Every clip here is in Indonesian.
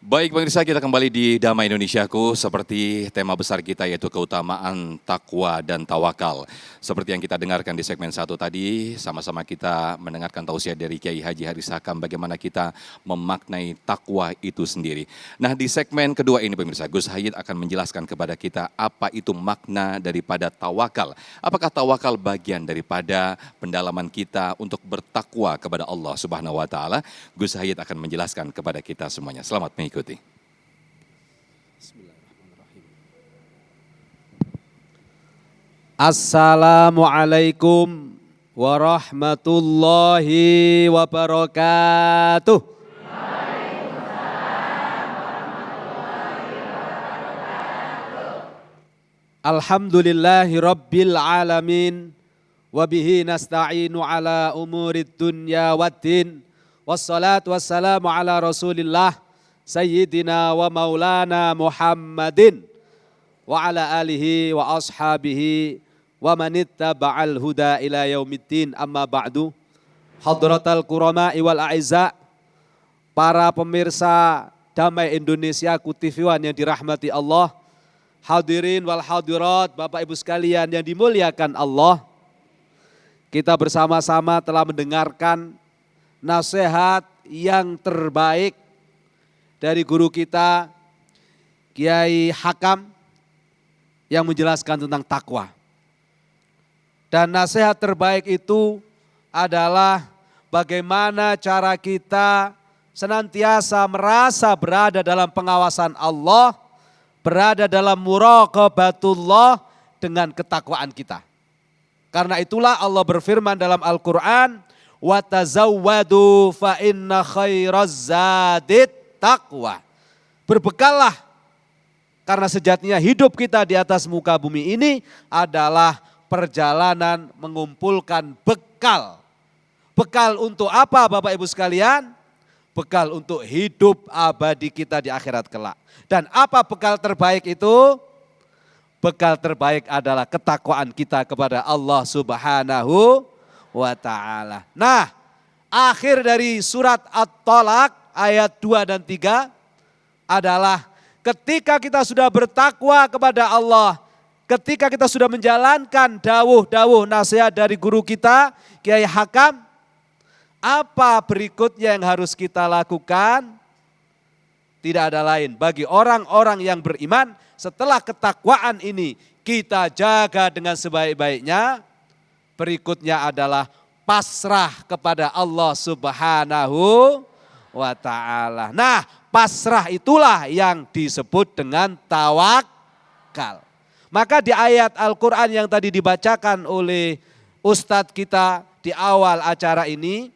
Baik pemirsa, kita kembali di Damai Indonesiaku seperti tema besar kita yaitu keutamaan takwa dan tawakal. Seperti yang kita dengarkan di segmen 1 tadi, sama-sama kita mendengarkan tausiah dari Kiai Haji Haris Hakam bagaimana kita memaknai takwa itu sendiri. Nah di segmen kedua ini pemirsa, Gus Hayid akan menjelaskan kepada kita apa itu makna daripada tawakal. Apakah tawakal bagian daripada pendalaman kita untuk bertakwa kepada Allah Subhanahu wa taala? Gus Hayid akan menjelaskan kepada kita semuanya. Selamat mengikuti. Assalamualaikum warahmatullahi wabarakatuh. Alhamdulillahi rabbil alamin. Wabihi nasta'inu ala umurid dunya waddin. Wassalatu wassalamu ala rasulillah Sayyidina wa maulana Muhammadin wa ala alihi wa ashabihi wa manittaba'al huda ila yaumiddin, amma ba'du. Hadratal kurama'i wal a'izza, para pemirsa Damai Indonesia TV One yang dirahmati Allah, hadirin wal hadirat, Bapak Ibu sekalian yang dimuliakan Allah. Kita bersama-sama telah mendengarkan nasihat yang terbaik dari guru kita Kiai Hakam yang menjelaskan tentang takwa. Dan nasihat terbaik itu adalah bagaimana cara kita senantiasa merasa berada dalam pengawasan Allah, berada dalam muraqabatullah dengan ketakwaan kita. Karena itulah Allah berfirman dalam Al-Quran, wa tazawwadu fa inna khairaz zadit taqwa. Berbekallah, karena sejatinya hidup kita di atas muka bumi ini adalah perjalanan mengumpulkan bekal. Bekal untuk apa Bapak Ibu sekalian? Bekal untuk hidup abadi kita di akhirat kelak. Dan apa bekal terbaik itu? Bekal terbaik adalah ketakwaan kita kepada Allah Subhanahu wa ta'ala. Nah, akhir dari surat At-Tolak ayat 2 dan 3 adalah ketika kita sudah bertakwa kepada Allah, ketika kita sudah menjalankan dawuh-dawuh nasihat dari guru kita Kiai Hakam, apa berikutnya yang harus kita lakukan? Tidak ada lain bagi orang-orang yang beriman, setelah ketakwaan ini kita jaga dengan sebaik-baiknya, berikutnya adalah pasrah kepada Allah Subhanahu wa ta'ala. Nah, pasrah itulah yang disebut dengan tawakal. Maka di ayat Al-Quran yang tadi dibacakan oleh Ustadz kita di awal acara ini,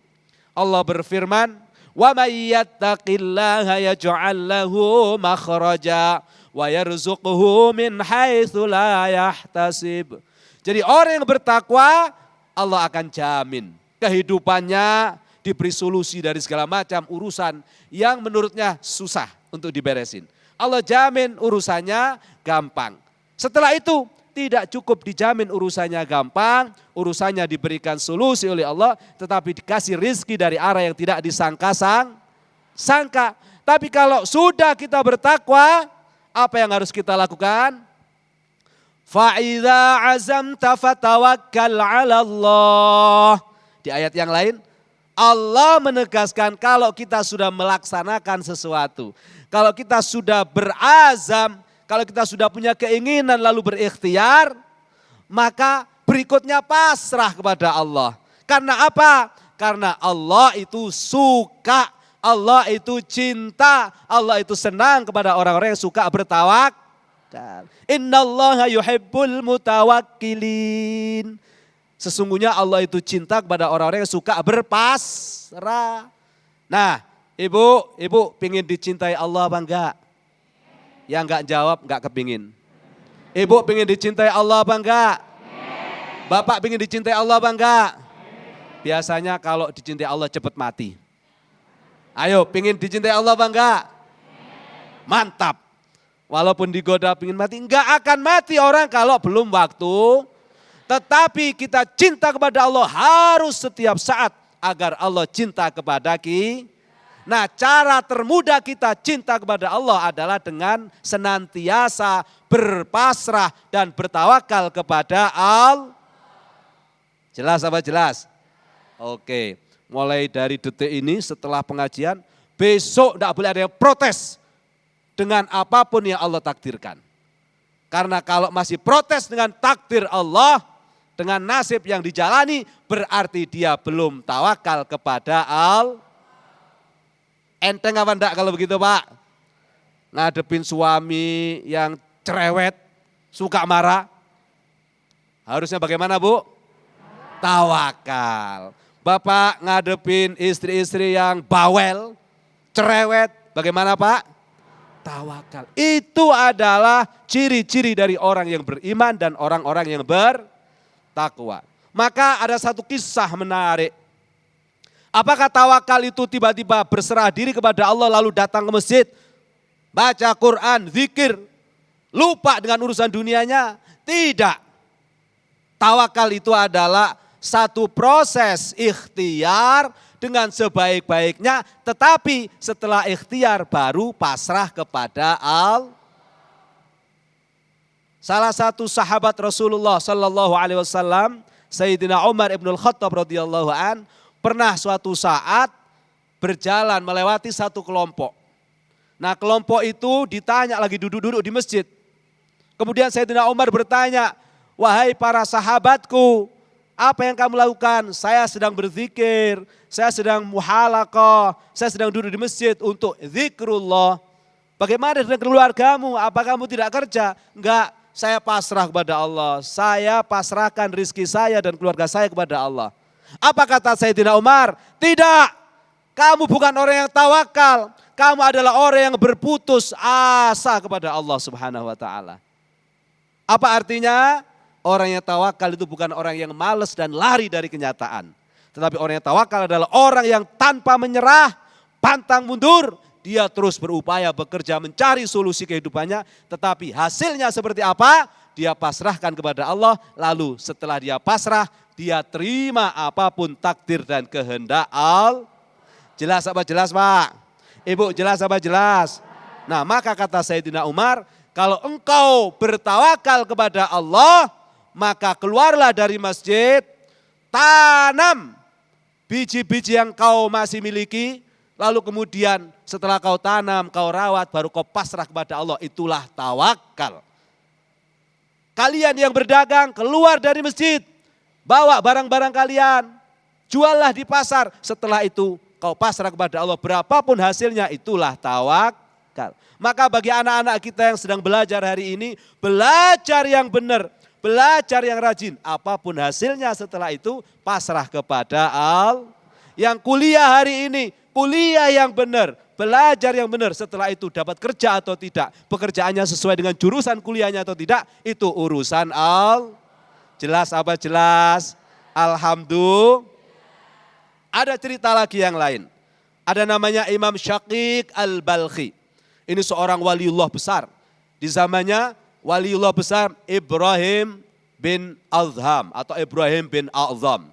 Allah berfirman, wa may yattaqillaha yaj'al lahu makhraja wa yarzuqhu min haitsu la yahtasib. Jadi orang yang bertakwa, Allah akan jamin kehidupannya diberi solusi dari segala macam urusan yang menurutnya susah untuk diberesin. Allah jamin urusannya gampang. Setelah itu tidak cukup dijamin urusannya gampang, urusannya diberikan solusi oleh Allah, tetapi dikasih rizki dari arah yang tidak disangka. Tapi kalau sudah kita bertakwa, apa yang harus kita lakukan? Fa'idha azamta fatawakkal 'ala Allah. Di ayat yang lain, Allah menegaskan kalau kita sudah melaksanakan sesuatu, kalau kita sudah berazam, kalau kita sudah punya keinginan lalu berikhtiar, maka berikutnya pasrah kepada Allah. Karena apa? Karena Allah itu suka, Allah itu cinta, Allah itu senang kepada orang-orang yang suka bertawakal. Innallaha yuhibbul mutawakkilin. Sesungguhnya Allah itu cinta kepada orang-orang yang suka berpasrah. Nah, ibu pingin dicintai Allah apa enggak? Yang enggak jawab enggak kepingin. Ibu pingin dicintai Allah apa enggak? Bapak pingin dicintai Allah apa enggak? Biasanya kalau dicintai Allah cepat mati. Ayo, pingin dicintai Allah apa enggak? Mantap. Walaupun digoda pingin mati, enggak akan mati orang kalau belum waktu. Tetapi kita cinta kepada Allah harus setiap saat agar Allah cinta kepada kita. Nah, cara termudah kita cinta kepada Allah adalah dengan senantiasa berpasrah dan bertawakal kepada Allah. Jelas apa jelas? Oke, mulai dari detik ini setelah pengajian, besok tidak boleh ada yang protes dengan apapun yang Allah takdirkan. Karena kalau masih protes dengan takdir Allah, dengan nasib yang dijalani, berarti dia belum tawakal kepada Allah. Enteng apa enggak kalau begitu Pak? Ngadepin suami yang cerewet, suka marah. Harusnya bagaimana Bu? Tawakal. Bapak ngadepin istri-istri yang bawel, cerewet, bagaimana Pak? Tawakal. Itu adalah ciri-ciri dari orang yang beriman dan orang-orang yang bertakwa. Maka ada satu kisah menarik. Apakah tawakal itu tiba-tiba berserah diri kepada Allah lalu datang ke masjid, baca Quran, zikir, lupa dengan urusan dunianya? Tidak. Tawakal itu adalah satu proses ikhtiar dengan sebaik-baiknya, tetapi setelah ikhtiar baru pasrah kepada Allah. Salah satu sahabat Rasulullah Sallallahu Alaihi Wasallam, Sayyidina Umar ibn Khattab radhiyallahu an, pernah suatu saat berjalan melewati satu kelompok. Nah, kelompok itu ditanya lagi duduk-duduk di masjid. Kemudian Sayyidina Umar bertanya, "Wahai para sahabatku, apa yang kamu lakukan?" "Saya sedang berzikir, saya sedang muhalaqah, saya sedang duduk di masjid untuk zikrullah." "Bagaimana dengan keluargamu? Apa kamu tidak kerja?" "Enggak, saya pasrah kepada Allah. Saya pasrahkan rizki saya dan keluarga saya kepada Allah." Apa kata Sayyidina Umar? "Tidak, kamu bukan orang yang tawakal. Kamu adalah orang yang berputus asa kepada Allah Subhanahu wa ta'ala." Apa artinya? Orang yang tawakal itu bukan orang yang malas dan lari dari kenyataan. Tetapi orang yang tawakal adalah orang yang tanpa menyerah, pantang mundur. Dia terus berupaya bekerja mencari solusi kehidupannya. Tetapi hasilnya seperti apa? Dia pasrahkan kepada Allah. Lalu setelah dia pasrah, dia terima apapun takdir dan kehendak Allah. Jelas apa jelas Pak? Ibu jelas apa jelas? Nah, maka kata Sayyidina Umar, kalau engkau bertawakal kepada Allah, maka keluarlah dari masjid, tanam biji-biji yang kau masih miliki, lalu kemudian setelah kau tanam, kau rawat, baru kau pasrah kepada Allah. Itulah tawakal. Kalian yang berdagang keluar dari masjid, bawa barang-barang kalian, juallah di pasar. Setelah itu kau pasrah kepada Allah, berapapun hasilnya, itulah tawakal. Maka bagi anak-anak kita yang sedang belajar hari ini, belajar yang benar, belajar yang rajin. Apapun hasilnya setelah itu pasrah kepada Allah. Yang kuliah hari ini, kuliah yang benar, belajar yang benar. Setelah itu dapat kerja atau tidak, pekerjaannya sesuai dengan jurusan kuliahnya atau tidak, itu urusan Allah. Jelas apa jelas? Alhamdulillah. Ada cerita lagi yang lain. Ada namanya Imam Syaqiq Al-Balkhi. Ini seorang waliullah besar. Di zamannya waliullah besar Ibrahim bin Adham atau Ibrahim bin A'zam.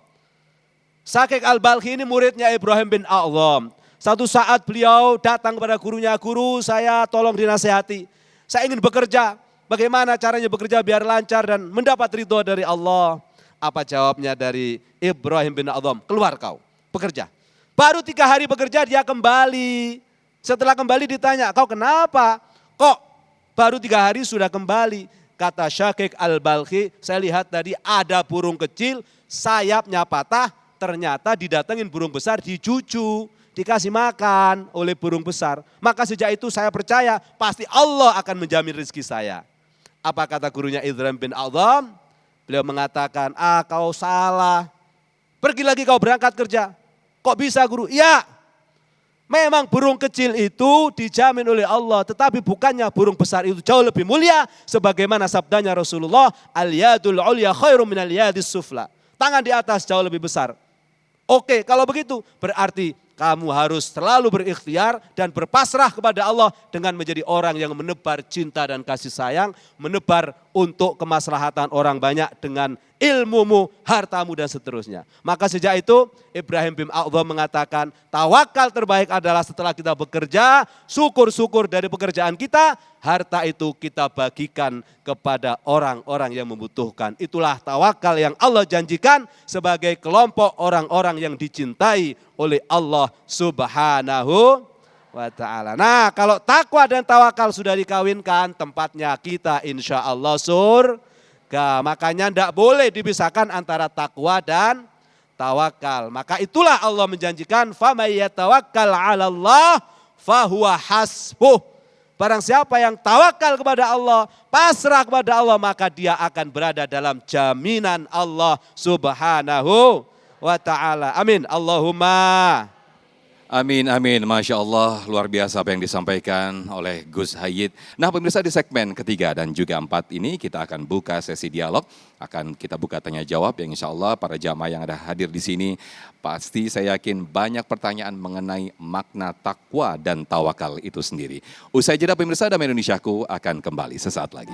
Syaqiq Al-Balkhi ini muridnya Ibrahim bin A'zam. Satu saat beliau datang kepada gurunya, "Guru, saya tolong dinasehati. Saya ingin bekerja. Bagaimana caranya bekerja biar lancar dan mendapat ridho dari Allah?" Apa jawabnya dari Ibrahim bin A'zam? "Keluar kau, bekerja." Baru 3 hari bekerja dia kembali. Setelah kembali ditanya, "Kau kenapa? Kok baru 3 hari sudah kembali?" Kata Syaqiq Al-Balkhi, "Saya lihat tadi ada burung kecil, sayapnya patah, ternyata didatengin burung besar, dicucu, dikasih makan oleh burung besar. Maka sejak itu saya percaya pasti Allah akan menjamin rezeki saya." Apa kata gurunya Ibrahim bin A'zam? Beliau mengatakan, "Kau salah. Pergi lagi kau berangkat kerja." "Kok bisa guru?" "Ya, memang burung kecil itu dijamin oleh Allah, tetapi bukannya burung besar itu jauh lebih mulia, sebagaimana sabdanya Rasulullah, al-yadul ulya khairum minal yadis sufla." Tangan di atas jauh lebih besar. Oke, kalau begitu berarti kamu harus selalu berikhtiar dan berpasrah kepada Allah dengan menjadi orang yang menebar cinta dan kasih sayang, menebar untuk kemaslahatan orang banyak dengan ilmumu, hartamu dan seterusnya. Maka sejak itu Ibrahim bin Adham mengatakan tawakal terbaik adalah setelah kita bekerja, syukur-syukur dari pekerjaan kita, harta itu kita bagikan kepada orang-orang yang membutuhkan. Itulah tawakal yang Allah janjikan sebagai kelompok orang-orang yang dicintai oleh Allah Subhanahu wa ta'ala. Nah, kalau takwa dan tawakal sudah dikawinkan, tempatnya kita insya Allah surga. Makanya tidak boleh dipisahkan antara takwa dan tawakal. Maka itulah Allah menjanjikan, فَمَنْ يَتَوَكَّلْ عَلَى اللَّهِ فَهُوَ حَسْبُهُ. Barang siapa yang tawakal kepada Allah, pasrah kepada Allah, maka dia akan berada dalam jaminan Allah Subhanahu wa ta'ala. Amin. Allahumma. Amin, amin. Masya Allah, luar biasa apa yang disampaikan oleh Gus Hayyid. Nah pemirsa, di segmen ketiga dan juga 4 ini kita akan buka sesi dialog. Akan kita buka tanya jawab yang insya Allah para jamaah yang ada hadir di sini. Pasti saya yakin banyak pertanyaan mengenai makna takwa dan tawakal itu sendiri. Usai jeda pemirsa, Damai Indonesiaku akan kembali sesaat lagi.